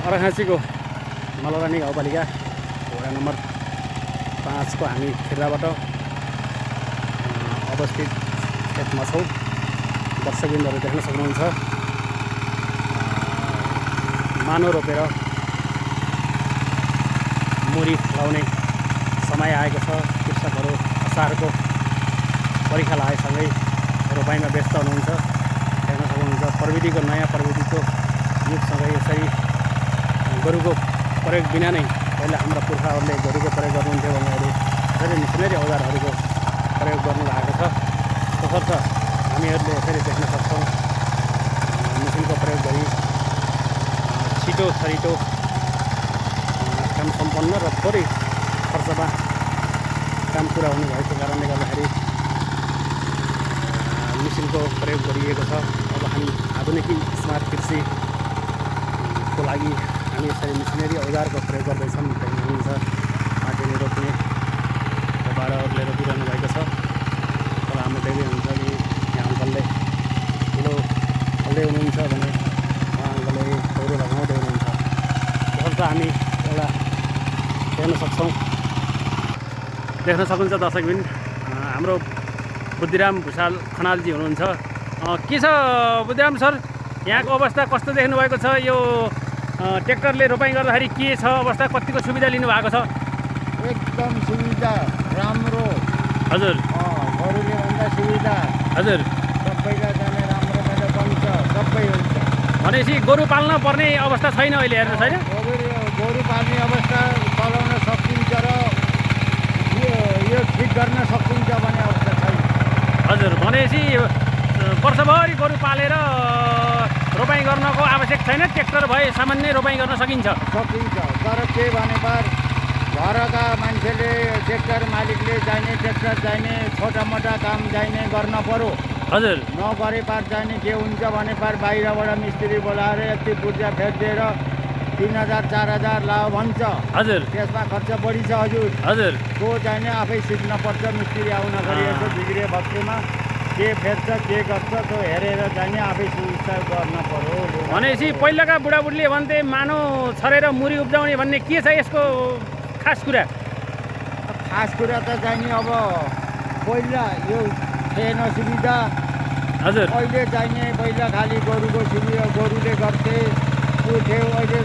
अर्घाँसीको मलरानी गाउँपालिका वडा नम्बर 5 को हामी खिर्राबाट अवस्थित खेतमा छौँ। दर्शकबिन्दुहरू देख्न सक्नुहुन्छ। मानो रोपेर मुरी लाउने समय आएको छ। कृषकहरू असारको परीक्षा लागेसँगै रोपाइँमा व्यस्त हुनुहुन्छ। देख्न सक्नुहुन्छ प्रविधिको नयाँ प्रविधिको युगसँगै यसरी गोरुको प्रयोग बिना नै पहिला हाम्रा पुर्खाहरूले गोरुको प्रयोग गर्नुहुन्थ्यो भने अहिले यसरी मिसिनरी औजारहरूको प्रयोग गर्नु भएको छ। तसर्थ हामीहरूले यसरी देख्न सक्छौँ मिसिनको प्रयोग गरी छिटो छरिटो काम सम्पन्न र थोरै खर्चमा काम पुरा हुने भएको कारणले गर्दाखेरि मिसिनको प्रयोग गरिएको छ। अब हामी आधुनिक स्मार्ट कृषिको लागि हामी यसरी मिसिनरी औजारको प्रयोग गर्दैछौँ। देख्नुहुन्छ माटोले रोप्ने बाह्रहरूले रोपिरहनु भएको छ। तर हाम्रो देख्दै हुन्छ कि यहाँ अङ्कलले ठुलो खोल्दै हुनुहुन्छ भने उहाँ अङ्कलले फौरो लगाउँदै हुनुहुन्छ। त्यसर्थ हामी एउटा देख्न सक्नुहुन्छ दर्शकबिन हाम्रो बुद्धिराम भुषाल खनालजी हुनुहुन्छ। के छ बुद्धिराम सर, यहाँको अवस्था कस्तो देख्नु भएको छ? यो ट्र्याक्टरले रोपाइँ गर्दाखेरि के छ अवस्था, कतिको सुविधा लिनुभएको छ? एकदम सुविधा राम्रो। हजुर गोरुले भन्दा सुविधा। हजुर सबैलाई जाने राम्रो मेरो बन्छ, सबै हुन्छ। भनेपछि गोरु पाल्न पर्ने अवस्था छैन अहिले, हेर्नु छैन? गोरु पाल्ने अवस्था चलाउन सकिन्छ र यो ठिक गर्न सकिन्छ भन्ने अवस्था छैन। हजुर, भनेपछि वर्षभरि गोरु पालेर रोपाइँ गर्नको आवश्यक छैन, ट्र्याक्टर भए सामान्य रोपाइँ गर्न सकिन्छ। तर के भने घरका मान्छेले ट्र्याक्टर मालिकले चाहिने ट्र्याक्टर चाहिने छोटा मोटा काम चाहिने गर्न पर्यो। हजुर, नगरे पार चाहिने के हुन्छ भने बाहिरबाट मिस्त्री बोलाएर यति पूर्जा फेरिदिएर 3000 4000 लाओ भन्छ। हजुर, त्यसमा खर्च बढी छ हजुर। हजुर, त्यो चाहिने आफै सिक्न पर्छ। मिस्त्री आउन गरी यसो बिग्रे भक्तिमा के फेर्छ के गर्छ त्यो हेरेर चाहिने आफै सुविस्ता गर्न पर्यो। भनेपछि पहिलाका बुढाबुढीले भन्थे मानो छरेर मुरी उब्जाउने भन्ने के छ यसको खास कुरा? खास कुरा त चाहिने अब पहिला यो थिएन सुविधा। हजुर, अहिले चाहिने पहिला खालि गोरुको सुविधा गोरुले गर्थे त्यो थियो। अहिले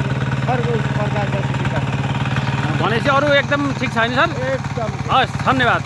अर्को प्रकारको सुविधा भनेपछि अरू एकदम ठिक छैन सर? एकदम। हस्, धन्यवाद।